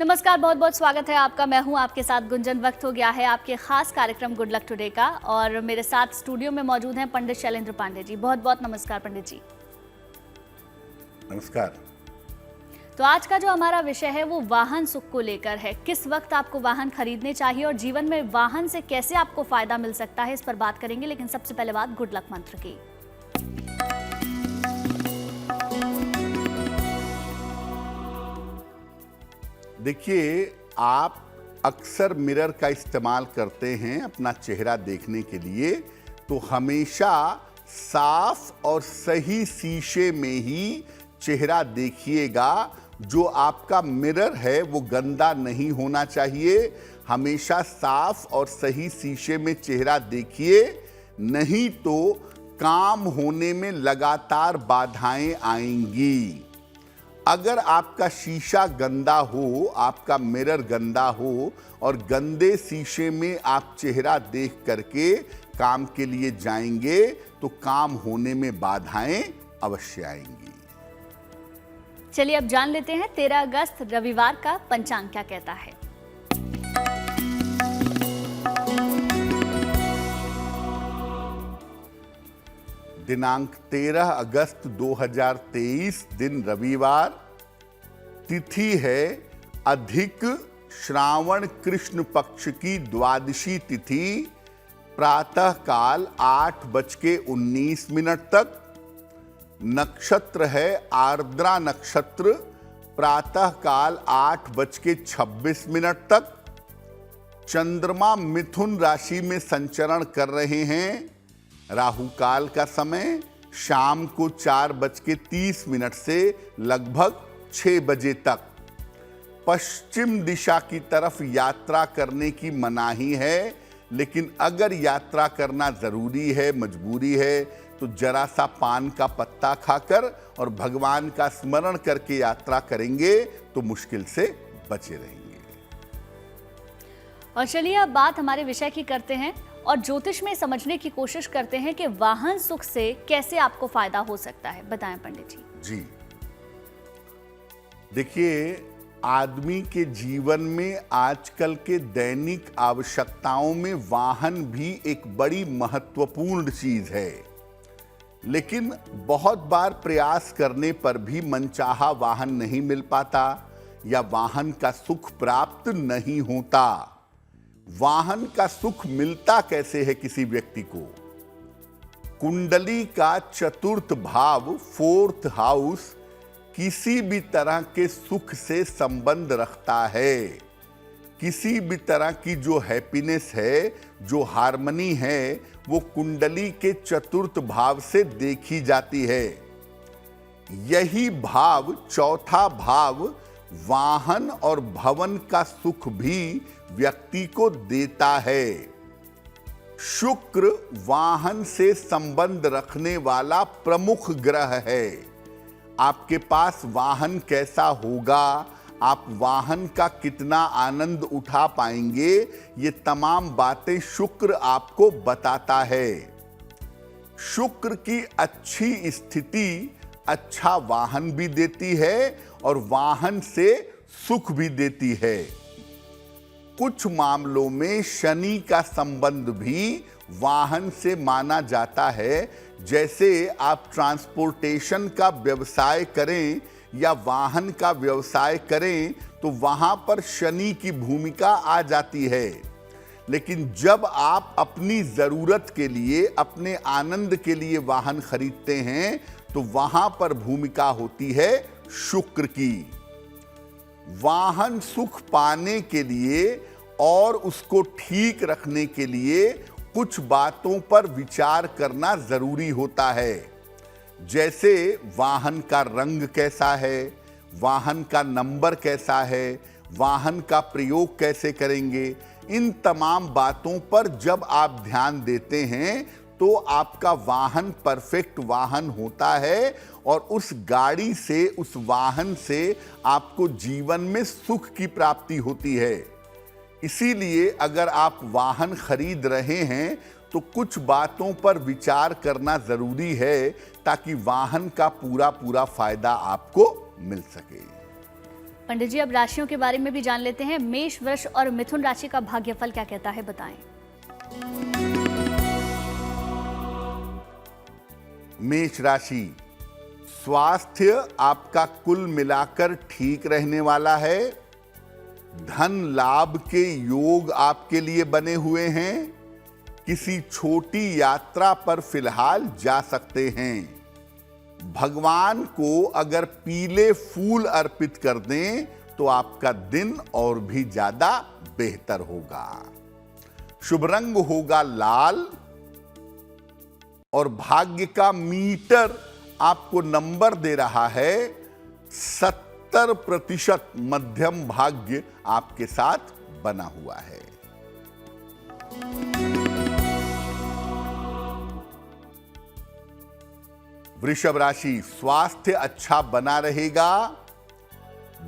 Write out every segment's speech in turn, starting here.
नमस्कार, बहुत बहुत स्वागत है आपका। मैं हूं आपके साथ गुंजन। वक्त हो गया है आपके खास कार्यक्रम गुड लक टुडे का और मेरे साथ स्टूडियो में मौजूद हैं पंडित शैलेंद्र पांडे जी। बहुत बहुत नमस्कार पंडित जी। नमस्कार। तो आज का जो हमारा विषय है वो वाहन सुख को लेकर है। किस वक्त आपको वाहन खरीदने चाहिए और जीवन में वाहन से कैसे आपको फायदा मिल सकता है, इस पर बात करेंगे। लेकिन सबसे पहले बात गुड लक मंत्र की। देखिए, आप अक्सर मिरर का इस्तेमाल करते हैं अपना चेहरा देखने के लिए, तो हमेशा साफ और सही शीशे में ही चेहरा देखिएगा। जो आपका मिरर है वो गंदा नहीं होना चाहिए। हमेशा साफ और सही शीशे में चेहरा देखिए, नहीं तो काम होने में लगातार बाधाएं आएंगी। अगर आपका शीशा गंदा हो, आपका मिरर गंदा हो और गंदे शीशे में आप चेहरा देख करके काम के लिए जाएंगे तो काम होने में बाधाएं अवश्य आएंगी। चलिए अब जान लेते हैं 13 अगस्त रविवार का पंचांग क्या कहता है। दिनांक 13 अगस्त 2023, दिन रविवार, तिथि है अधिक श्रावण कृष्ण पक्ष की द्वादशी तिथि, प्रातः काल 8:19 तक। नक्षत्र है आर्द्रा नक्षत्र, प्रातः काल 8:26 तक। चंद्रमा मिथुन राशि में संचरण कर रहे हैं। राहु काल का समय शाम को 4:30 से लगभग 6 बजे तक। पश्चिम दिशा की तरफ यात्रा करने की मनाही है, लेकिन अगर यात्रा करना जरूरी है, मजबूरी है, तो जरा सा पान का पत्ता खाकर और भगवान का स्मरण करके यात्रा करेंगे तो मुश्किल से बचे रहेंगे। और चलिए अब बात हमारे विषय की करते हैं और ज्योतिष में समझने की कोशिश करते हैं कि वाहन सुख से कैसे आपको फायदा हो सकता है। बताएं पंडित जी। जी देखिए, आदमी के जीवन में आजकल के दैनिक आवश्यकताओं में वाहन भी एक बड़ी महत्वपूर्ण चीज है, लेकिन बहुत बार प्रयास करने पर भी मनचाहा वाहन नहीं मिल पाता या वाहन का सुख प्राप्त नहीं होता। वाहन का सुख मिलता कैसे है किसी व्यक्ति को? कुंडली का चतुर्थ भाव, 4th हाउस, किसी भी तरह के सुख से संबंध रखता है। किसी भी तरह की जो हैप्पीनेस है, जो हार्मनी है, वो कुंडली के चतुर्थ भाव से देखी जाती है। यही भाव, चौथा भाव, वाहन और भवन का सुख भी व्यक्ति को देता है। शुक्र वाहन से संबंध रखने वाला प्रमुख ग्रह है। आपके पास वाहन कैसा होगा, आप वाहन का कितना आनंद उठा पाएंगे, ये तमाम बातें शुक्र आपको बताता है। शुक्र की अच्छी स्थिति अच्छा वाहन भी देती है और वाहन से सुख भी देती है। कुछ मामलों में शनि का संबंध भी वाहन से माना जाता है। जैसे आप ट्रांसपोर्टेशन का व्यवसाय करें या वाहन का व्यवसाय करें तो वहां पर शनि की भूमिका आ जाती है। लेकिन जब आप अपनी जरूरत के लिए, अपने आनंद के लिए वाहन खरीदते हैं तो वहां पर भूमिका होती है शुक्र की। वाहन सुख पाने के लिए और उसको ठीक रखने के लिए कुछ बातों पर विचार करना जरूरी होता है। जैसे वाहन का रंग कैसा है, वाहन का नंबर कैसा है, वाहन का प्रयोग कैसे करेंगे, इन तमाम बातों पर जब आप ध्यान देते हैं तो आपका वाहन परफेक्ट वाहन होता है और उस गाड़ी से, उस वाहन से आपको जीवन में सुख की प्राप्ति होती है। इसीलिए अगर आप वाहन खरीद रहे हैं तो कुछ बातों पर विचार करना जरूरी है ताकि वाहन का पूरा फायदा आपको मिल सके। पंडित जी, अब राशियों के बारे में भी जान लेते हैं। मेष, वृष और मिथुन राशि का भाग्यफल क्या कहता है, बताएं। मेष राशि, स्वास्थ्य आपका कुल मिलाकर ठीक रहने वाला है। धन लाभ के योग आपके लिए बने हुए हैं। किसी छोटी यात्रा पर फिलहाल जा सकते हैं। भगवान को अगर पीले फूल अर्पित कर दें तो आपका दिन और भी ज्यादा बेहतर होगा। शुभ रंग होगा लाल और भाग्य का मीटर आपको नंबर दे रहा है 70% मध्यम भाग्य आपके साथ बना हुआ है। वृषभ राशि, स्वास्थ्य अच्छा बना रहेगा।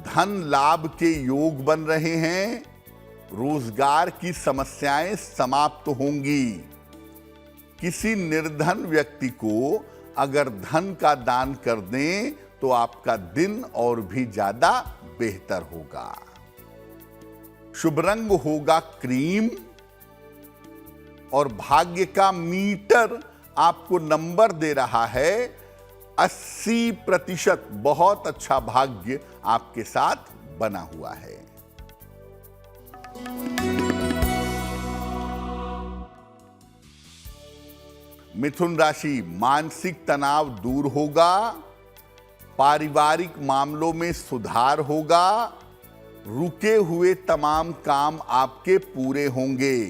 धन लाभ के योग बन रहे हैं। रोजगार की समस्याएं समाप्त होंगी। किसी निर्धन व्यक्ति को अगर धन का दान कर दें तो आपका दिन और भी ज्यादा बेहतर होगा। शुभ रंग होगा क्रीम और भाग्य का मीटर आपको नंबर दे रहा है 80%। बहुत अच्छा भाग्य आपके साथ बना हुआ है। मिथुन राशि, मानसिक तनाव दूर होगा। पारिवारिक मामलों में सुधार होगा। रुके हुए तमाम काम आपके पूरे होंगे।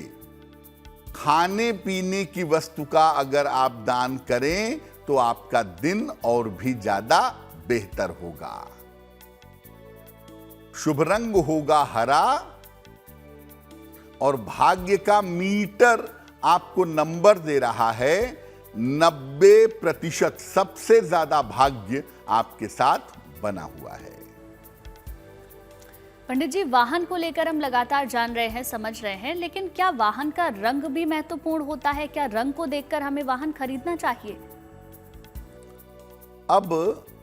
खाने पीने की वस्तु का अगर आप दान करें तो आपका दिन और भी ज्यादा बेहतर होगा। शुभ रंग होगा हरा और भाग्य का मीटर आपको नंबर दे रहा है 90%। सबसे ज्यादा भाग्य आपके साथ बना हुआ है। पंडित जी, वाहन को लेकर हम लगातार जान रहे हैं, समझ रहे हैं, लेकिन क्या वाहन का रंग भी महत्वपूर्ण होता है? क्या रंग को देखकर हमें वाहन खरीदना चाहिए? अब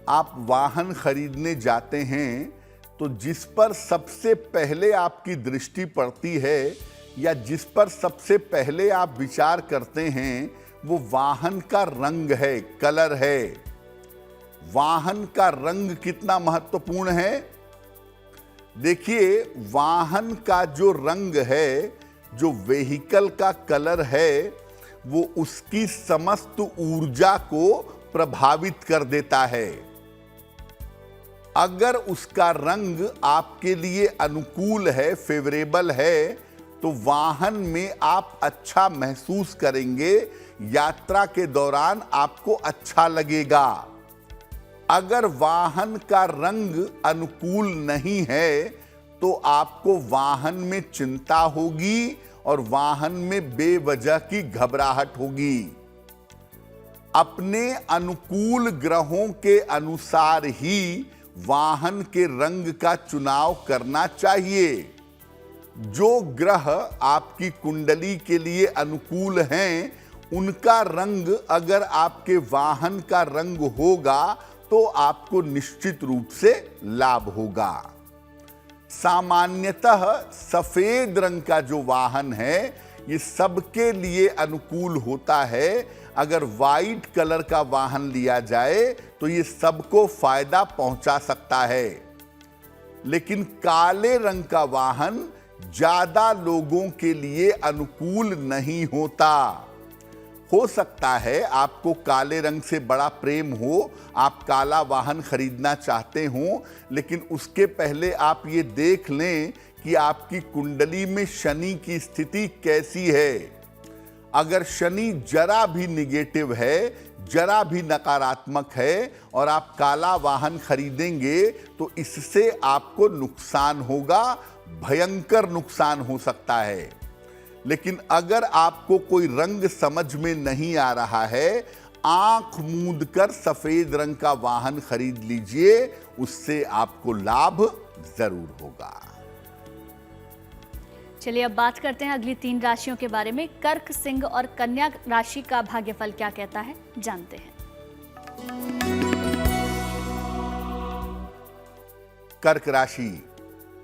आप वाहन खरीदने जाते हैं तो जिस पर सबसे पहले आपकी दृष्टि पड़ती है या जिस पर सबसे पहले आप विचार करते हैं वो वाहन का रंग है, कलर है। वाहन का रंग कितना महत्वपूर्ण है? देखिए, वाहन का जो रंग है, जो व्हीकल का कलर है, वो उसकी समस्त ऊर्जा को प्रभावित कर देता है। अगर उसका रंग आपके लिए अनुकूल है, फेवरेबल है, तो वाहन में आप अच्छा महसूस करेंगे। यात्रा के दौरान आपको अच्छा लगेगा। अगर वाहन का रंग अनुकूल नहीं है तो आपको वाहन में चिंता होगी और वाहन में बेवजह की घबराहट होगी। अपने अनुकूल ग्रहों के अनुसार ही वाहन के रंग का चुनाव करना चाहिए। जो ग्रह आपकी कुंडली के लिए अनुकूल हैं, उनका रंग अगर आपके वाहन का रंग होगा तो आपको निश्चित रूप से लाभ होगा। सामान्यतः सफेद रंग का जो वाहन है ये सबके लिए अनुकूल होता है। अगर वाइट कलर का वाहन लिया जाए तो ये सबको फायदा पहुंचा सकता है, लेकिन काले रंग का वाहन ज्यादा लोगों के लिए अनुकूल नहीं होता। हो सकता है आपको काले रंग से बड़ा प्रेम हो, आप काला वाहन खरीदना चाहते हो, लेकिन उसके पहले आप ये देख लें कि आपकी कुंडली में शनि की स्थिति कैसी है। अगर शनि जरा भी निगेटिव है, जरा भी नकारात्मक है और आप काला वाहन खरीदेंगे तो इससे आपको नुकसान होगा, भयंकर नुकसान हो सकता है। लेकिन अगर आपको कोई रंग समझ में नहीं आ रहा है, आंख मूंद कर सफेद रंग का वाहन खरीद लीजिए, उससे आपको लाभ जरूर होगा। चलिए, अब बात करते हैं अगली 3 राशियों के बारे में। कर्क, सिंह और कन्या राशि का भाग्यफल क्या कहता है, जानते हैं। कर्क राशि,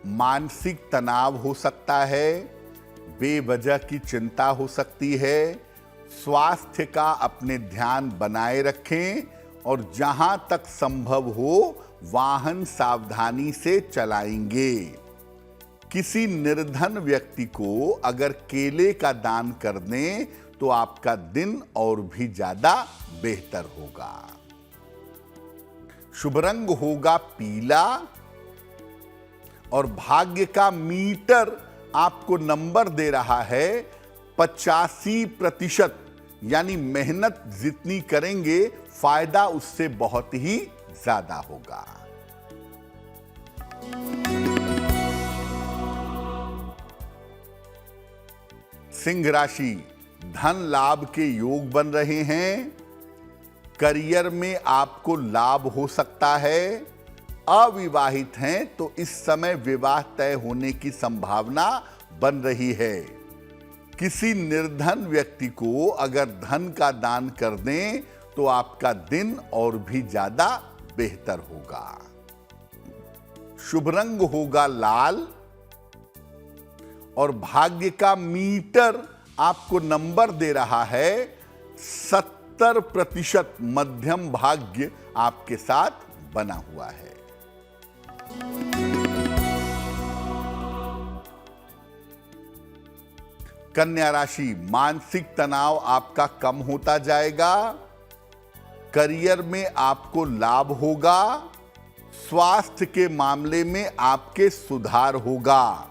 मानसिक तनाव हो सकता है, बेवजह की चिंता हो सकती है। स्वास्थ्य का अपने ध्यान बनाए रखें और जहां तक संभव हो वाहन सावधानी से चलाएंगे। किसी निर्धन व्यक्ति को अगर केले का दान कर दें तो आपका दिन और भी ज्यादा बेहतर होगा। शुभ रंग होगा पीला और भाग्य का मीटर आपको नंबर दे रहा है 85%, यानी मेहनत जितनी करेंगे फायदा उससे बहुत ही ज्यादा होगा। सिंह राशि, धन लाभ के योग बन रहे हैं। करियर में आपको लाभ हो सकता है। अविवाहित हैं तो इस समय विवाह तय होने की संभावना बन रही है। किसी निर्धन व्यक्ति को अगर धन का दान कर दें तो आपका दिन और भी ज्यादा बेहतर होगा। शुभ रंग होगा लाल और भाग्य का मीटर आपको नंबर दे रहा है 70%। मध्यम भाग्य आपके साथ बना हुआ है। कन्या राशि, मानसिक तनाव आपका कम होता जाएगा। करियर में आपको लाभ होगा। स्वास्थ्य के मामले में आपके सुधार होगा।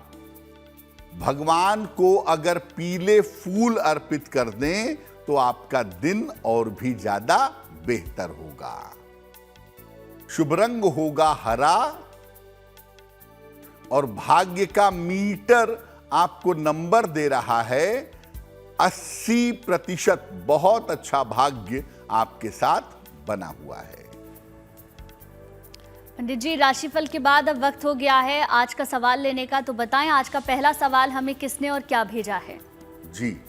भगवान को अगर पीले फूल अर्पित कर दें तो आपका दिन और भी ज्यादा बेहतर होगा। शुभ रंग होगा हरा और भाग्य का मीटर आपको नंबर दे रहा है 80%। बहुत अच्छा भाग्य आपके साथ बना हुआ है। पंडित जी, राशिफल के बाद अब वक्त हो गया है आज का सवाल लेने का, तो बताएं आज का पहला सवाल हमें किसने और क्या भेजा है? जी,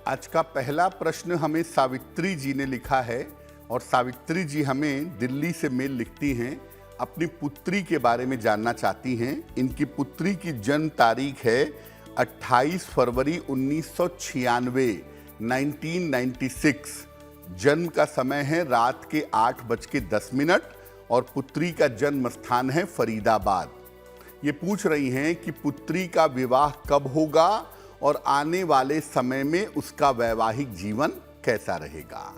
आज का पहला प्रश्न हमें सावित्री जी ने लिखा है और सावित्री जी हमें दिल्ली से मेल लिखती हैं। अपनी पुत्री के बारे में जानना चाहती हैं। इनकी पुत्री की जन्म तारीख है 28 फरवरी 1996, 1996। जन्म का समय है रात के 8:10 और पुत्री का जन्म स्थान है फरीदाबाद। ये पूछ रही हैं कि पुत्री का विवाह कब होगा और आने वाले समय में उसका वैवाहिक जीवन कैसा रहेगा।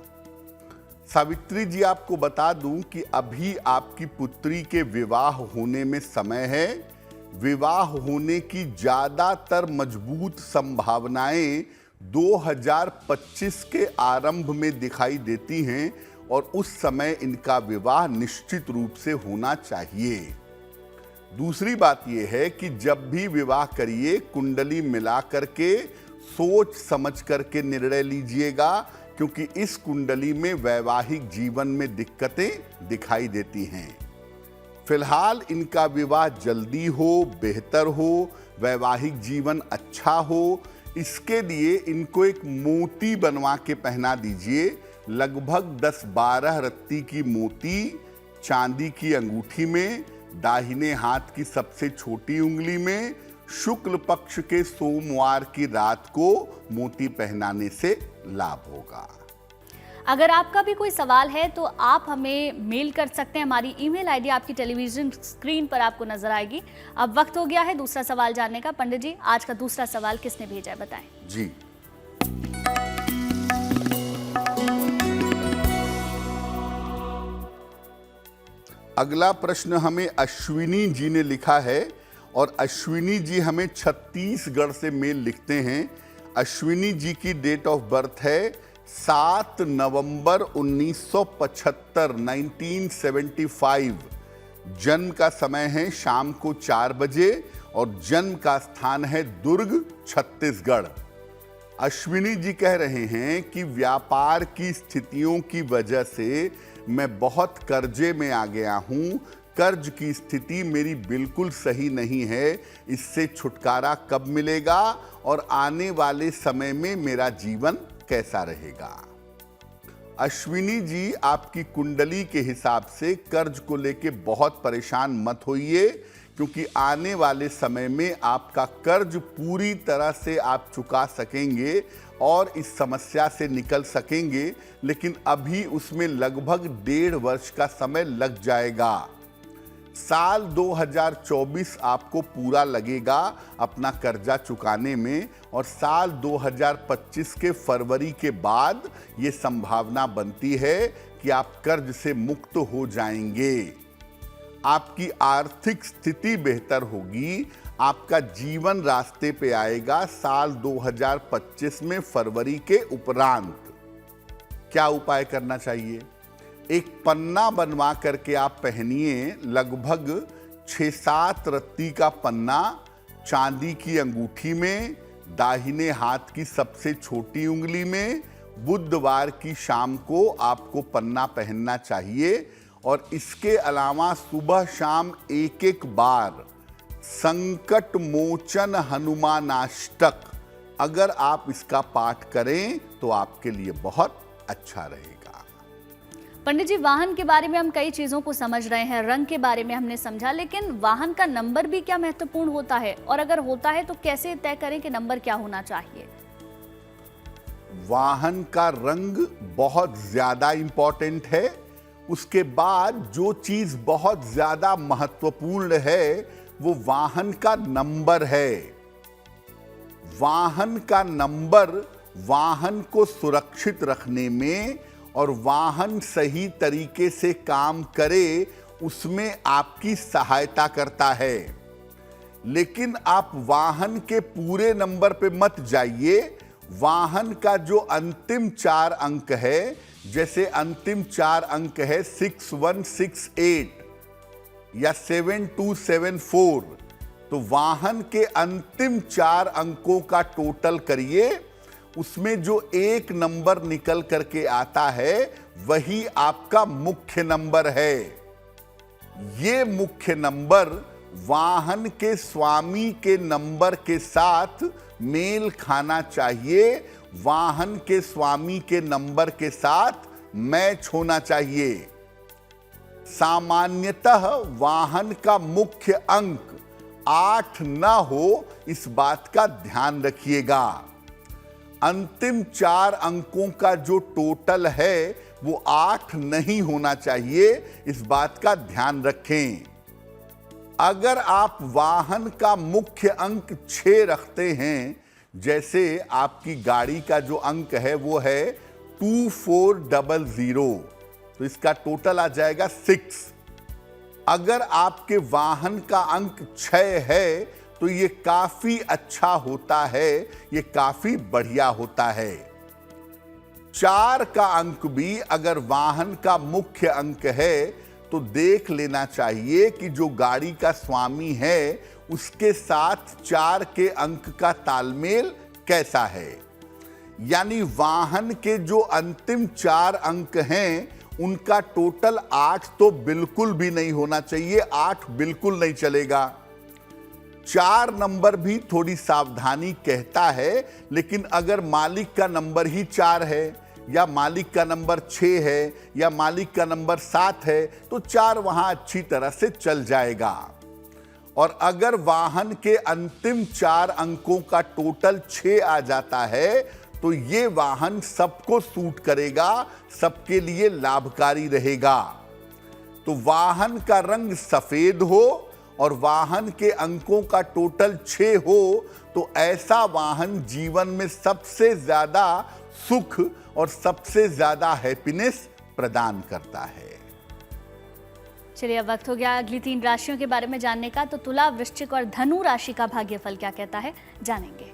सावित्री जी, आपको बता दूं कि अभी आपकी पुत्री के विवाह होने में समय है। विवाह होने की ज्यादातर मजबूत संभावनाएं 2025 के आरंभ में दिखाई देती हैं और उस समय इनका विवाह निश्चित रूप से होना चाहिए। दूसरी बात यह है कि जब भी विवाह करिए कुंडली मिला करके सोच समझ करके निर्णय लीजिएगा, क्योंकि इस कुंडली में वैवाहिक जीवन में दिक्कतें दिखाई देती हैं। फिलहाल इनका विवाह जल्दी हो, बेहतर हो, वैवाहिक जीवन अच्छा हो, इसके लिए इनको एक मोती बनवा के पहना दीजिए। लगभग 10-12 रत्ती की मोती चांदी की अंगूठी में, दाहिने हाथ की सबसे छोटी उंगली में, शुक्ल पक्ष के सोमवार की रात को मोती पहनाने से लाभ होगा। अगर आपका भी कोई सवाल है तो आप हमें मेल कर सकते हैं। हमारी ईमेल आईडी आपकी टेलीविजन स्क्रीन पर आपको नजर आएगी। अब वक्त हो गया है दूसरा सवाल जानने का। पंडित जी, आज का दूसरा सवाल किसने भेजा है, बताएं। जी, अगला प्रश्न हमें अश्विनी जी ने लिखा है और अश्विनी जी हमें छत्तीसगढ़ से मेल लिखते हैं। अश्विनी जी की डेट ऑफ बर्थ है 7 नवंबर 1975, 1975। जन्म का समय है शाम को 4 बजे और जन्म का स्थान है दुर्ग, छत्तीसगढ़। अश्विनी जी कह रहे हैं कि व्यापार की स्थितियों की वजह से मैं बहुत कर्जे में आ गया हूं। कर्ज की स्थिति मेरी बिल्कुल सही नहीं है। इससे छुटकारा कब मिलेगा और आने वाले समय में मेरा जीवन कैसा रहेगा। अश्विनी जी, आपकी कुंडली के हिसाब से कर्ज को लेके बहुत परेशान मत होइए, क्योंकि आने वाले समय में आपका कर्ज पूरी तरह से आप चुका सकेंगे और इस समस्या से निकल सकेंगे, लेकिन अभी उसमें लगभग 1.5 वर्ष का समय लग जाएगा। साल 2024 आपको पूरा लगेगा अपना कर्जा चुकाने में, और साल 2025 के फरवरी के बाद ये संभावना बनती है कि आप कर्ज से मुक्त हो जाएंगे। आपकी आर्थिक स्थिति बेहतर होगी, आपका जीवन रास्ते पे आएगा साल 2025 में फरवरी के उपरांत। क्या उपाय करना चाहिए? एक पन्ना बनवा करके आप पहनिए, लगभग 6-7 रत्ती का पन्ना चांदी की अंगूठी में, दाहिने हाथ की सबसे छोटी उंगली में। बुधवार की शाम को आपको पन्ना पहनना चाहिए, और इसके अलावा सुबह शाम एक बार संकट मोचन हनुमानाष्टक अगर आप इसका पाठ करें तो आपके लिए बहुत अच्छा रहेगा। पंडित जी, वाहन के बारे में हम कई चीजों को समझ रहे हैं, रंग के बारे में हमने समझा, लेकिन वाहन का नंबर भी क्या महत्वपूर्ण होता है? और अगर होता है तो कैसे तय करें कि नंबर क्या होना चाहिए? वाहन का रंग बहुत ज्यादा इंपॉर्टेंट है। उसके बाद जो चीज बहुत ज्यादा महत्वपूर्ण है वो वाहन का नंबर है। वाहन का नंबर वाहन को सुरक्षित रखने में और वाहन सही तरीके से काम करे उसमें आपकी सहायता करता है। लेकिन आप वाहन के पूरे नंबर पे मत जाइए। वाहन का जो अंतिम 4 अंक है, जैसे अंतिम 4 अंक है 6168 या 7274, तो वाहन के अंतिम 4 अंकों का टोटल करिए, उसमें जो एक नंबर निकल करके आता है वही आपका मुख्य नंबर है। ये मुख्य नंबर वाहन के स्वामी के नंबर के साथ मेल खाना चाहिए, वाहन के स्वामी के नंबर के साथ मैच होना चाहिए। सामान्यतः वाहन का मुख्य अंक 8 न हो, इस बात का ध्यान रखिएगा। अंतिम 4 अंकों का जो टोटल है वो 8 नहीं होना चाहिए, इस बात का ध्यान रखें। अगर आप वाहन का मुख्य अंक 6 रखते हैं, जैसे आपकी गाड़ी का जो अंक है वो है 2400, तो इसका टोटल आ जाएगा 6। अगर आपके वाहन का अंक 6 है तो ये काफी अच्छा होता है, ये काफी बढ़िया होता है। 4 का अंक भी अगर वाहन का मुख्य अंक है तो देख लेना चाहिए कि जो गाड़ी का स्वामी है उसके साथ 4 के अंक का तालमेल कैसा है। यानी वाहन के जो अंतिम 4 अंक हैं उनका टोटल 8 तो बिल्कुल भी नहीं होना चाहिए, 8 बिल्कुल नहीं चलेगा। 4 नंबर भी थोड़ी सावधानी कहता है, लेकिन अगर मालिक का नंबर ही 4 है या मालिक का नंबर 6 है या मालिक का नंबर 7 है तो 4 वहां अच्छी तरह से चल जाएगा। और अगर वाहन के अंतिम 4 अंकों का टोटल 6 आ जाता है तो ये वाहन सबको सूट करेगा, सबके लिए लाभकारी रहेगा। तो वाहन का रंग सफेद हो और वाहन के अंकों का टोटल 6 हो तो ऐसा वाहन जीवन में सबसे ज्यादा सुख और सबसे ज्यादा हैप्पीनेस प्रदान करता है। चलिए, अब वक्त हो गया अगली 3 राशियों के बारे में जानने का। तो तुला, वृश्चिक और धनु राशि का भाग्यफल क्या कहता है, जानेंगे।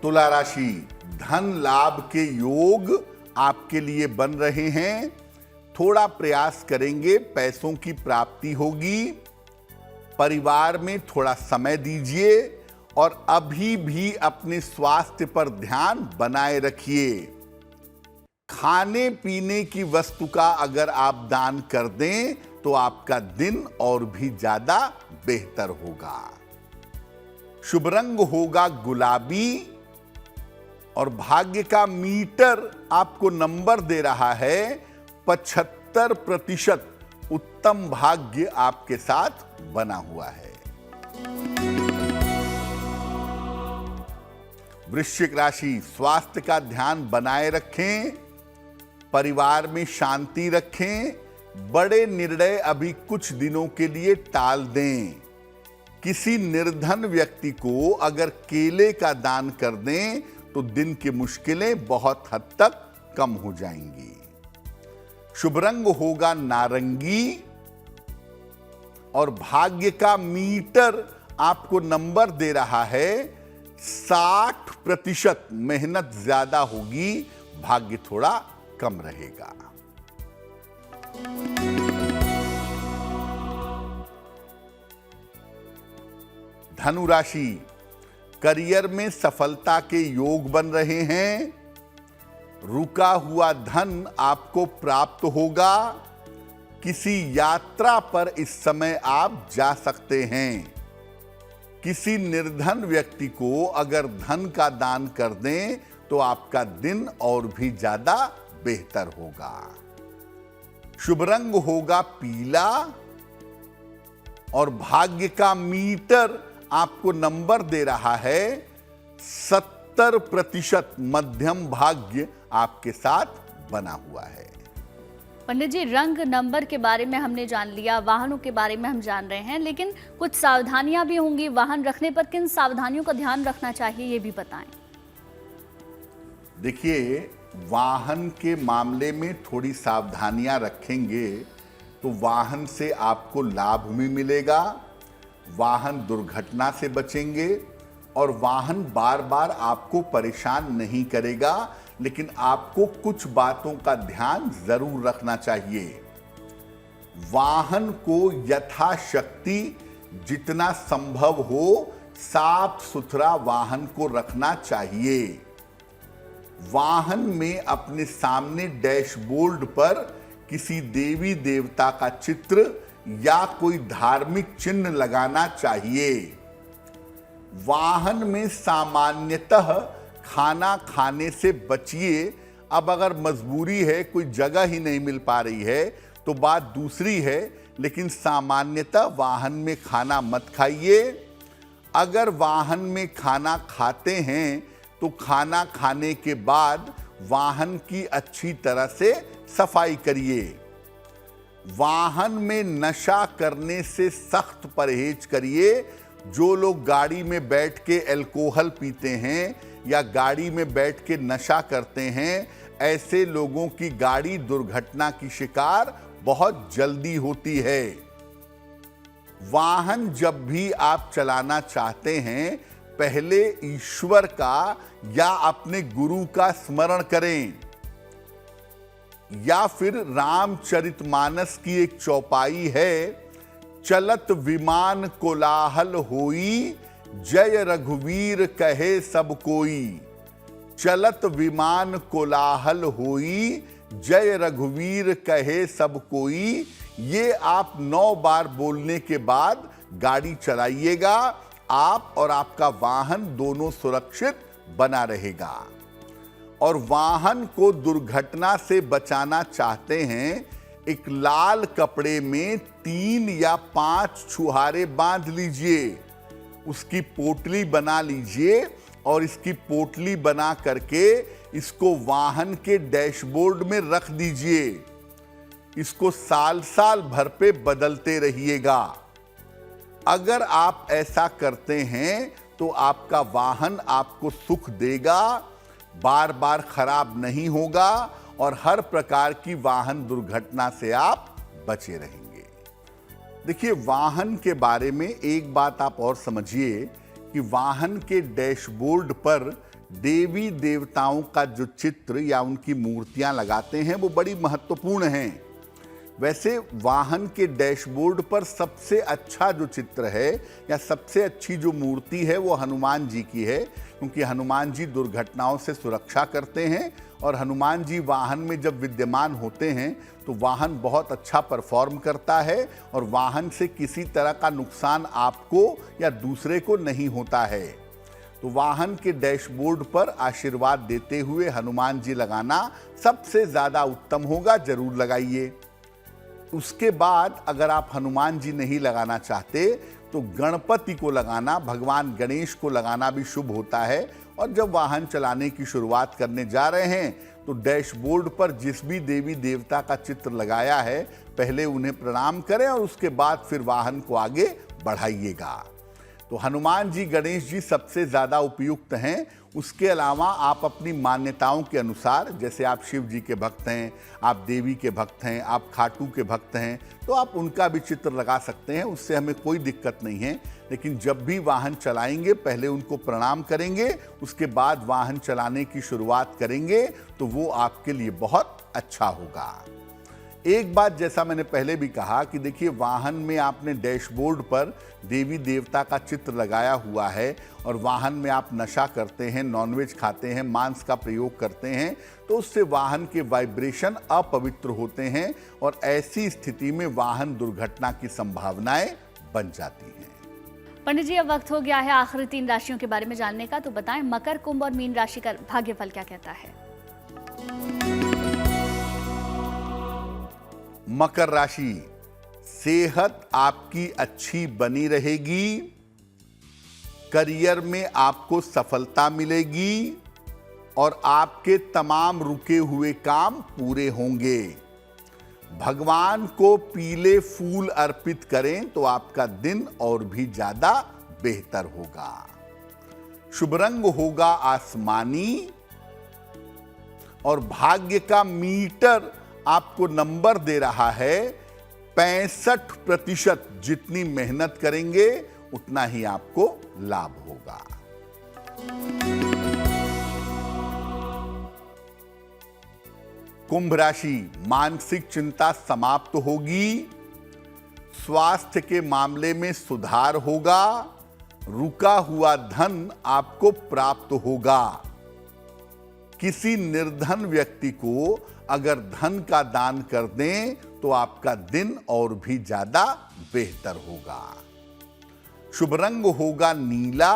तुला राशि, धन लाभ के योग आपके लिए बन रहे हैं। थोड़ा प्रयास करेंगे, पैसों की प्राप्ति होगी। परिवार में थोड़ा समय दीजिए और अभी भी अपने स्वास्थ्य पर ध्यान बनाए रखिए। खाने पीने की वस्तु का अगर आप दान कर दें तो आपका दिन और भी ज्यादा बेहतर होगा। शुभ रंग होगा गुलाबी और भाग्य का मीटर आपको नंबर दे रहा है 75%। उत्तम भाग्य आपके साथ बना हुआ है। वृश्चिक राशि, स्वास्थ्य का ध्यान बनाए रखें, परिवार में शांति रखें, बड़े निर्णय अभी कुछ दिनों के लिए टाल दें। किसी निर्धन व्यक्ति को अगर केले का दान कर दें तो दिन की मुश्किलें बहुत हद तक कम हो जाएंगी। शुभ रंग होगा नारंगी और भाग्य का मीटर आपको नंबर दे रहा है 60%। मेहनत ज्यादा होगी, भाग्य थोड़ा कम रहेगा। धनु राशि, करियर में सफलता के योग बन रहे हैं। रुका हुआ धन आपको प्राप्त होगा। किसी यात्रा पर इस समय आप जा सकते हैं। किसी निर्धन व्यक्ति को अगर धन का दान कर दें तो आपका दिन और भी ज्यादा बेहतर होगा। शुभ रंग होगा पीला और भाग्य का मीटर आपको नंबर दे रहा है 70%। मध्यम भाग्य आपके साथ बना हुआ है। पंडित जी, रंग नंबर के बारे में हमने जान लिया, वाहनों के बारे में हम जान रहे हैं, लेकिन कुछ सावधानियां भी होंगी। वाहन रखने पर किन सावधानियों का ध्यान रखना चाहिए, ये भी बताएं। देखिए, वाहन के मामले में थोड़ी सावधानियां रखेंगे तो वाहन से आपको लाभ भी मिलेगा, वाहन दुर्घटना से बचेंगे और वाहन बार बार आपको परेशान नहीं करेगा। लेकिन आपको कुछ बातों का ध्यान जरूर रखना चाहिए। वाहन को यथाशक्ति जितना संभव हो साफ सुथरा वाहन को रखना चाहिए। वाहन में अपने सामने डैशबोर्ड पर किसी देवी देवता का चित्र या कोई धार्मिक चिन्ह लगाना चाहिए। वाहन में सामान्यतः खाना खाने से बचिए। अब अगर मजबूरी है, कोई जगह ही नहीं मिल पा रही है तो बात दूसरी है, लेकिन सामान्यतः वाहन में खाना मत खाइए। अगर वाहन में खाना खाते हैं तो खाना खाने के बाद वाहन की अच्छी तरह से सफाई करिए। वाहन में नशा करने से सख्त परहेज करिए। जो लोग गाड़ी में बैठ के अल्कोहल पीते हैं या गाड़ी में बैठ के नशा करते हैं, ऐसे लोगों की गाड़ी दुर्घटना की शिकार बहुत जल्दी होती है। वाहन जब भी आप चलाना चाहते हैं, पहले ईश्वर का या अपने गुरु का स्मरण करें, या फिर रामचरितमानस की एक चौपाई है, चलत विमान कोलाहल होई, जय रघुवीर कहे सब कोई। चलत विमान कोलाहल होई, जय रघुवीर कहे सब कोई। ये आप 9 बार बोलने के बाद गाड़ी चलाइएगा। आप और आपका वाहन दोनों सुरक्षित बना रहेगा। और वाहन को दुर्घटना से बचाना चाहते हैं, एक लाल कपड़े में 3 या 5 छुहारे बांध लीजिए, उसकी पोटली बना लीजिए और इसकी पोटली बना करके इसको वाहन के डैशबोर्ड में रख दीजिए। इसको साल साल भर पे बदलते रहिएगा। अगर आप ऐसा करते हैं तो आपका वाहन आपको सुख देगा, बार बार खराब नहीं होगा और हर प्रकार की वाहन दुर्घटना से आप बचे रहेंगे। देखिए, वाहन के बारे में एक बात आप और समझिए कि वाहन के डैशबोर्ड पर देवी देवताओं का जो चित्र या उनकी मूर्तियां लगाते हैं वो बड़ी महत्वपूर्ण हैं। वैसे वाहन के डैशबोर्ड पर सबसे अच्छा जो चित्र है या सबसे अच्छी जो मूर्ति है वो हनुमान जी की है, क्योंकि हनुमान जी दुर्घटनाओं से सुरक्षा करते हैं और हनुमान जी वाहन में जब विद्यमान होते हैं तो वाहन बहुत अच्छा परफॉर्म करता है और वाहन से किसी तरह का नुकसान आपको या दूसरे को नहीं होता है। तो वाहन के डैशबोर्ड पर आशीर्वाद देते हुए हनुमान जी लगाना सबसे ज़्यादा उत्तम होगा, जरूर लगाइए। उसके बाद अगर आप हनुमान जी नहीं लगाना चाहते तो गणपति को लगाना, भगवान गणेश को लगाना भी शुभ होता है। और जब वाहन चलाने की शुरुआत करने जा रहे हैं तो डैशबोर्ड पर जिस भी देवी देवता का चित्र लगाया है पहले उन्हें प्रणाम करें और उसके बाद फिर वाहन को आगे बढ़ाइएगा। तो हनुमान जी, गणेश जी सबसे ज़्यादा उपयुक्त हैं। उसके अलावा आप अपनी मान्यताओं के अनुसार, जैसे आप शिव जी के भक्त हैं, आप देवी के भक्त हैं, आप खाटू के भक्त हैं, तो आप उनका भी चित्र लगा सकते हैं, उससे हमें कोई दिक्कत नहीं है। लेकिन जब भी वाहन चलाएंगे पहले उनको प्रणाम करेंगे, उसके बाद वाहन चलाने की शुरुआत करेंगे तो वो आपके लिए बहुत अच्छा होगा। एक बात जैसा मैंने पहले भी कहा कि देखिए, वाहन में आपने डैशबोर्ड पर देवी देवता का चित्र लगाया हुआ है और वाहन में आप नशा करते हैं, नॉनवेज खाते हैं, मांस का प्रयोग करते हैं, तो उससे वाहन के वाइब्रेशन अपवित्र होते हैं और ऐसी स्थिति में वाहन दुर्घटना की संभावनाएं बन जाती हैं। पंडित जी, अब वक्त हो गया है आखिरी 3 राशियों के बारे में जानने का, तो बताएं मकर, कुंभ और मीन राशि का भाग्यफल क्या कहता है। मकर राशि, सेहत आपकी अच्छी बनी रहेगी, करियर में आपको सफलता मिलेगी और आपके तमाम रुके हुए काम पूरे होंगे। भगवान को पीले फूल अर्पित करें तो आपका दिन और भी ज्यादा बेहतर होगा। शुभ रंग होगा आसमानी और भाग्य का मीटर आपको नंबर दे रहा है 65%। जितनी मेहनत करेंगे उतना ही आपको लाभ होगा। कुंभ राशि, मानसिक चिंता समाप्त होगी, स्वास्थ्य के मामले में सुधार होगा, रुका हुआ धन आपको प्राप्त होगा। किसी निर्धन व्यक्ति को अगर धन का दान कर दें तो आपका दिन और भी ज्यादा बेहतर होगा। शुभ रंग होगा नीला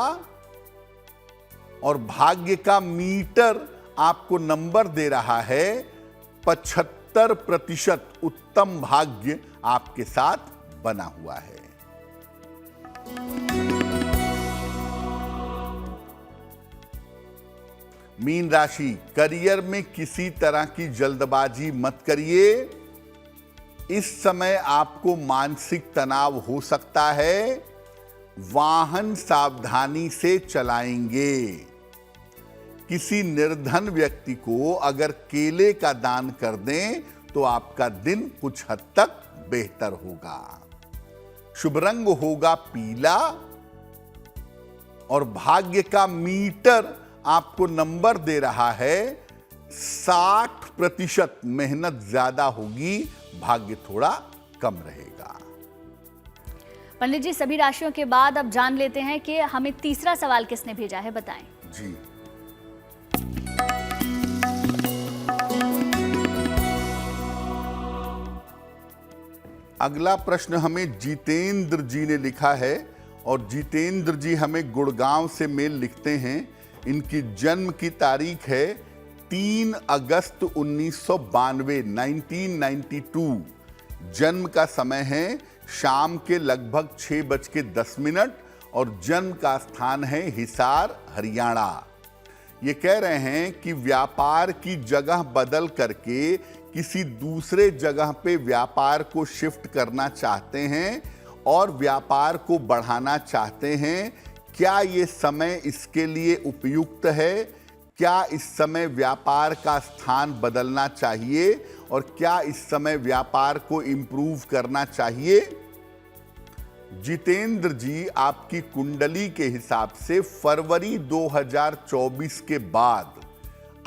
और भाग्य का मीटर आपको नंबर दे रहा है 75%। उत्तम भाग्य आपके साथ बना हुआ है। मीन राशि, करियर में किसी तरह की जल्दबाजी मत करिए। इस समय आपको मानसिक तनाव हो सकता है। वाहन सावधानी से चलाएंगे। किसी निर्धन व्यक्ति को अगर केले का दान कर दें तो आपका दिन कुछ हद तक बेहतर होगा। शुभ रंग होगा पीला और भाग्य का मीटर आपको नंबर दे रहा है 60%। मेहनत ज्यादा होगी, भाग्य थोड़ा कम रहेगा। पंडित जी, सभी राशियों के बाद अब जान लेते हैं कि हमें तीसरा सवाल किसने भेजा है, बताएं। जी, अगला प्रश्न हमें जितेंद्र जी ने लिखा है और जितेंद्र जी हमें गुड़गांव से मेल लिखते हैं। इनकी जन्म की तारीख है 3 अगस्त 1992, 1992। जन्म का समय है शाम के लगभग 6:10 और जन्म का स्थान है हिसार, हरियाणा। ये कह रहे हैं कि व्यापार की जगह बदल करके किसी दूसरे जगह पे व्यापार को शिफ्ट करना चाहते हैं और व्यापार को बढ़ाना चाहते हैं। क्या ये समय इसके लिए उपयुक्त है? क्या इस समय व्यापार का स्थान बदलना चाहिए और क्या इस समय व्यापार को इम्प्रूव करना चाहिए? जितेंद्र जी, आपकी कुंडली के हिसाब से फरवरी 2024 के बाद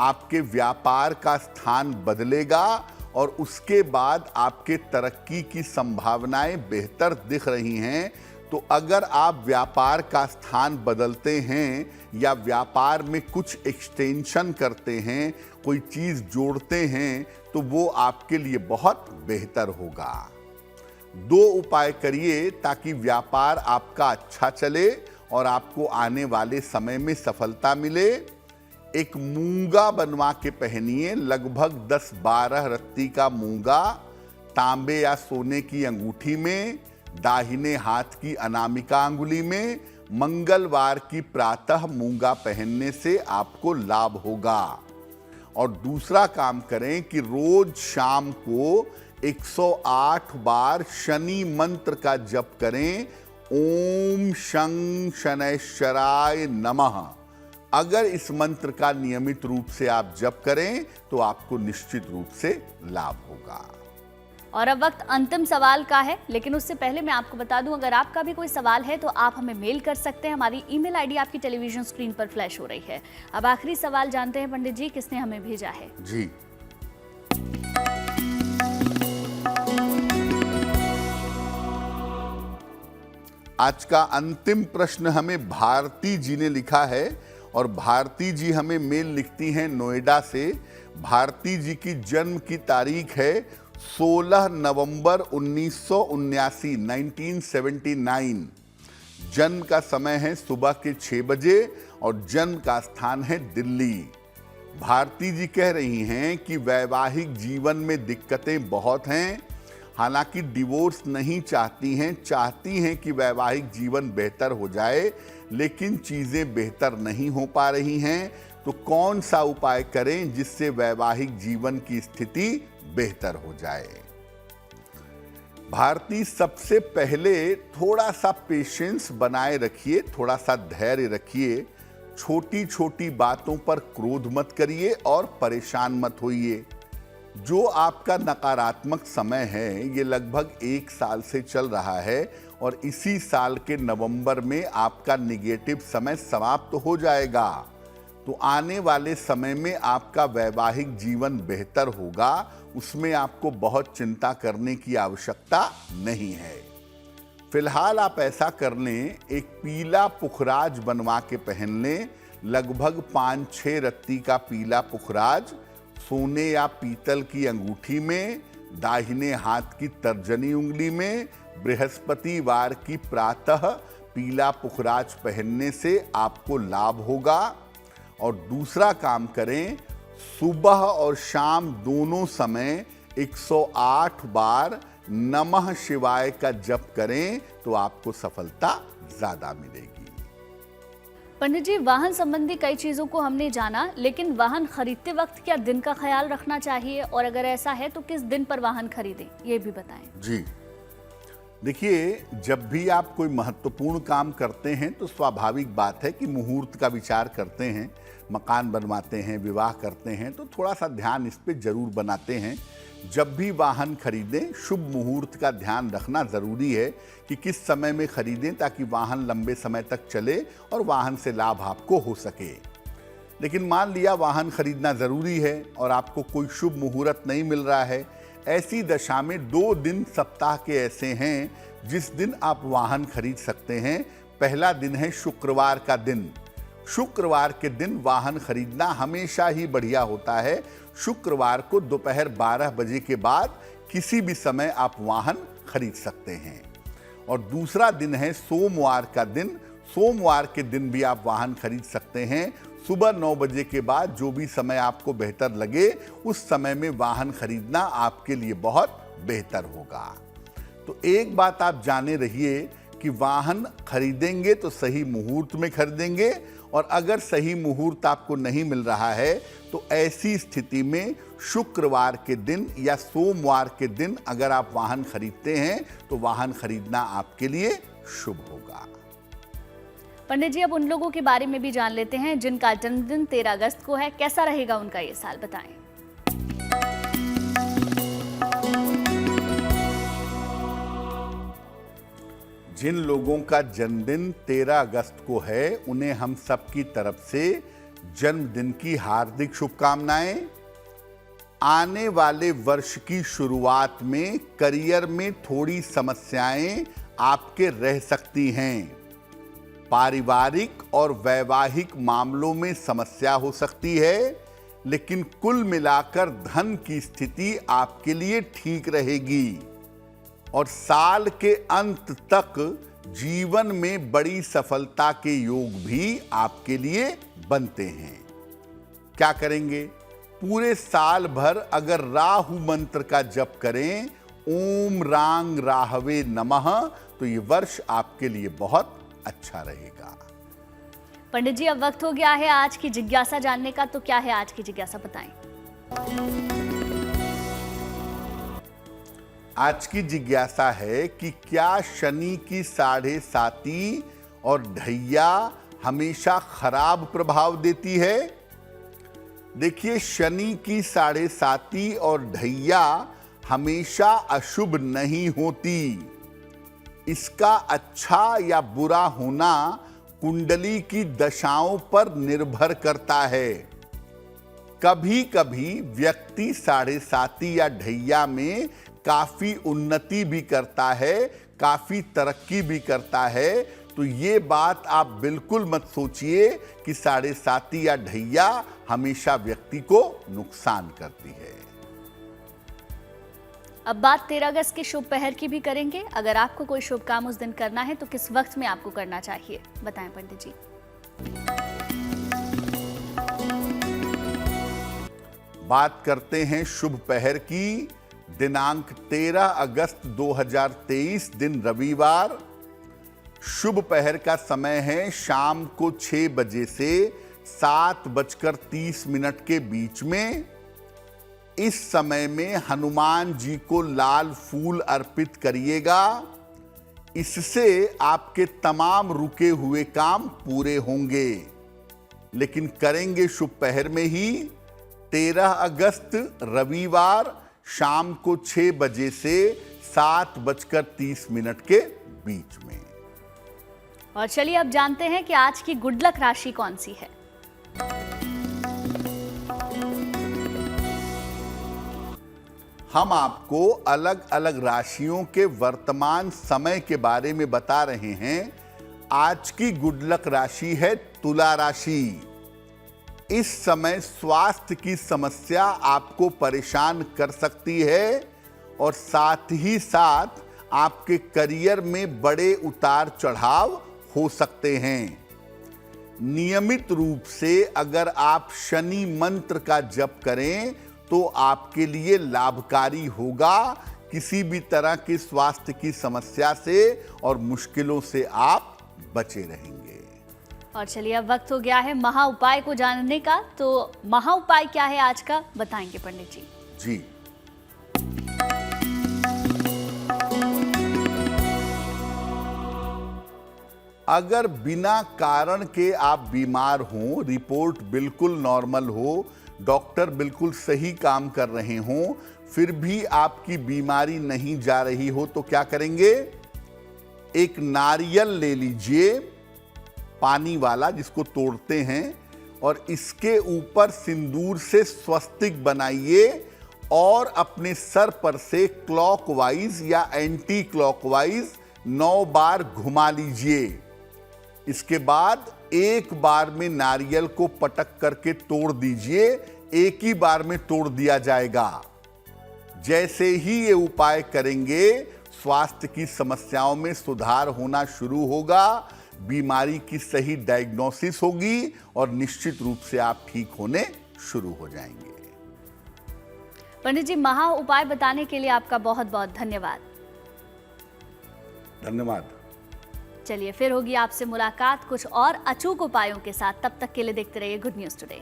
आपके व्यापार का स्थान बदलेगा और उसके बाद आपके तरक्की की संभावनाएं बेहतर दिख रही हैं, तो अगर आप व्यापार का स्थान बदलते हैं या व्यापार में कुछ एक्सटेंशन करते हैं, कोई चीज जोड़ते हैं, तो वो आपके लिए बहुत बेहतर होगा। 2 उपाय करिए ताकि व्यापार आपका अच्छा चले और आपको आने वाले समय में सफलता मिले। एक मूंगा बनवा के पहनिए, लगभग 10-12 रत्ती का मूंगा तांबे या सोने की अंगूठी में, दाहिने हाथ की अनामिका अंगुली में। मंगलवार की प्रातः मूंगा पहनने से आपको लाभ होगा। और दूसरा काम करें कि रोज शाम को 108 बार शनि मंत्र का जप करें, ओम शं शनैश्चराय नमः। अगर इस मंत्र का नियमित रूप से आप जप करें तो आपको निश्चित रूप से लाभ होगा। और अब वक्त अंतिम सवाल का है, लेकिन उससे पहले मैं आपको बता दूं, अगर आपका भी कोई सवाल है तो आप हमें मेल कर सकते हैं। हमारी ईमेल आईडी आपकी टेलीविजन स्क्रीन पर फ्लैश हो रही है। अब आखिरी सवाल जानते हैं पंडित जी, किसने हमें भेजा है। जी, आज का अंतिम प्रश्न हमें भारती जी ने लिखा है और भारती जी हमें मेल लिखती हैं नोएडा से। भारती जी की जन्म की तारीख है 16 नवंबर 1979, 1979। जन्म का समय है सुबह के 6 बजे और जन्म का स्थान है दिल्ली। भारती जी कह रही हैं कि वैवाहिक जीवन में दिक्कतें बहुत हैं, हालांकि डिवोर्स नहीं चाहती हैं, चाहती हैं कि वैवाहिक जीवन बेहतर हो जाए, लेकिन चीज़ें बेहतर नहीं हो पा रही हैं। तो कौन सा उपाय करें जिससे वैवाहिक जीवन की स्थिति बेहतर हो जाए। भारती, सबसे पहले थोड़ा सा पेशेंस बनाए रखिए, थोड़ा सा धैर्य रखिए। छोटी छोटी बातों पर क्रोध मत करिए और परेशान मत होइए। जो आपका नकारात्मक समय है ये लगभग 1 साल से चल रहा है और इसी साल के नवंबर में आपका निगेटिव समय समाप्त हो जाएगा। तो आने वाले समय में आपका वैवाहिक जीवन बेहतर होगा, उसमें आपको बहुत चिंता करने की आवश्यकता नहीं है। फिलहाल आप ऐसा कर लें, एक पीला पुखराज बनवा के पहन लें, लगभग 5-6 रत्ती का पीला पुखराज सोने या पीतल की अंगूठी में, दाहिने हाथ की तर्जनी उंगली में। बृहस्पतिवार की प्रातः पीला पुखराज पहनने से आपको लाभ होगा। और दूसरा काम करें, सुबह और शाम दोनों समय 108 बार नमः शिवाय का जप करें तो आपको सफलता ज्यादा मिलेगी। पंडित जी, वाहन संबंधी कई चीजों को हमने जाना, लेकिन वाहन खरीदते वक्त क्या दिन का ख्याल रखना चाहिए, और अगर ऐसा है तो किस दिन पर वाहन खरीदें, ये भी बताएं। जी देखिए, जब भी आप कोई महत्वपूर्ण काम करते हैं तो स्वाभाविक बात है कि मुहूर्त का विचार करते हैं, मकान बनवाते हैं, विवाह करते हैं, तो थोड़ा सा ध्यान इस पे जरूर बनाते हैं। जब भी वाहन खरीदें शुभ मुहूर्त का ध्यान रखना ज़रूरी है कि किस समय में खरीदें ताकि वाहन लंबे समय तक चले और वाहन से लाभ आपको हो सके। लेकिन मान लिया वाहन खरीदना ज़रूरी है और आपको कोई शुभ मुहूर्त नहीं मिल रहा है, ऐसी दशा में 2 दिन सप्ताह के ऐसे हैं जिस दिन आप वाहन खरीद सकते हैं। पहला दिन है शुक्रवार का दिन। शुक्रवार के दिन वाहन खरीदना हमेशा ही बढ़िया होता है। शुक्रवार को दोपहर 12 बजे के बाद किसी भी समय आप वाहन खरीद सकते हैं। और दूसरा दिन है सोमवार का दिन। सोमवार के दिन भी आप वाहन खरीद सकते हैं। सुबह 9 बजे के बाद जो भी समय आपको बेहतर लगे उस समय में वाहन खरीदना आपके लिए बहुत बेहतर होगा। तो एक बात आप जाने रहिए कि वाहन खरीदेंगे तो सही मुहूर्त में खरीदेंगे, और अगर सही मुहूर्त आपको नहीं मिल रहा है तो ऐसी स्थिति में शुक्रवार के दिन या सोमवार के दिन अगर आप वाहन खरीदते हैं तो वाहन खरीदना आपके लिए शुभ होगा। पंडित जी, अब उन लोगों के बारे में भी जान लेते हैं जिनका जन्मदिन 13 अगस्त को है। कैसा रहेगा उनका ये साल, बताएं। जिन लोगों का जन्मदिन 13 अगस्त को है उन्हें हम सब की तरफ से जन्मदिन की हार्दिक शुभकामनाएं। आने वाले वर्ष की शुरुआत में करियर में थोड़ी समस्याएं आपके रह सकती हैं। पारिवारिक और वैवाहिक मामलों में समस्या हो सकती है, लेकिन कुल मिलाकर धन की स्थिति आपके लिए ठीक रहेगी और साल के अंत तक जीवन में बड़ी सफलता के योग भी आपके लिए बनते हैं। क्या करेंगे? पूरे साल भर अगर राहु मंत्र का जप करें, ओम रांग राहवे नमः, तो ये वर्ष आपके लिए बहुत अच्छा रहेगा। पंडित जी, अब वक्त हो गया है आज की जिज्ञासा जानने का, तो क्या है आज की जिज्ञासा, बताएं। आज की जिज्ञासा है कि क्या शनि की 7.5 और ढैया हमेशा खराब प्रभाव देती है? देखिए, शनि की 7.5 और ढैया हमेशा अशुभ नहीं होती। इसका अच्छा या बुरा होना कुंडली की दशाओं पर निर्भर करता है। कभी कभी व्यक्ति 7.5 या ढैया में काफी उन्नति भी करता है, काफी तरक्की भी करता है। तो ये बात आप बिल्कुल मत सोचिए कि 7.5 या ढैया हमेशा व्यक्ति को नुकसान करती है। अब बात 13 अगस्त के शुभ पहर की भी करेंगे। अगर आपको कोई शुभ काम उस दिन करना है तो किस वक्त में आपको करना चाहिए, बताएं पंडित जी। बात करते हैं शुभ पहर की। दिनांक 13 अगस्त 2023, दिन रविवार। शुभ पहर का समय है शाम को 6 बजे से 7:30 के बीच में। इस समय में हनुमान जी को लाल फूल अर्पित करिएगा। इससे आपके तमाम रुके हुए काम पूरे होंगे। लेकिन करेंगे शुभ पहर में ही, 13 अगस्त रविवार शाम को 6 बजे से 7:30 के बीच में। और चलिए अब जानते हैं कि आज की गुड लक राशि कौन सी है। हम आपको अलग अलग राशियों के वर्तमान समय के बारे में बता रहे हैं। आज की गुड लक राशि है तुला राशि। इस समय स्वास्थ्य की समस्या आपको परेशान कर सकती है और साथ ही साथ आपके करियर में बड़े उतार चढ़ाव हो सकते हैं। नियमित रूप से अगर आप शनि मंत्र का जप करें तो आपके लिए लाभकारी होगा। किसी भी तरह की स्वास्थ्य की समस्या से और मुश्किलों से आप बचे रहेंगे। और चलिए अब वक्त हो गया है महा उपाय को जानने का। तो महा उपाय क्या है आज का, बताएंगे पंडित जी। जी, अगर बिना कारण के आप बीमार हों, रिपोर्ट बिल्कुल नॉर्मल हो, डॉक्टर बिल्कुल सही काम कर रहे हों, फिर भी आपकी बीमारी नहीं जा रही हो, तो क्या करेंगे? एक नारियल ले लीजिए, पानी वाला, जिसको तोड़ते हैं, और इसके ऊपर सिंदूर से स्वस्तिक बनाइए और अपने सर पर से क्लॉकवाइज या एंटी क्लॉकवाइज 9 बार घुमा लीजिए। इसके बाद एक बार में नारियल को पटक करके तोड़ दीजिए। एक ही बार में तोड़ दिया जाएगा। जैसे ही ये उपाय करेंगे, स्वास्थ्य की समस्याओं में सुधार होना शुरू होगा, बीमारी की सही डायग्नोसिस होगी और निश्चित रूप से आप ठीक होने शुरू हो जाएंगे। पंडित जी, महा उपाय बताने के लिए आपका बहुत बहुत धन्यवाद। धन्यवाद। चलिए फिर होगी आपसे मुलाकात कुछ और अचूक उपायों के साथ। तब तक के लिए देखते रहिए गुड न्यूज टुडे।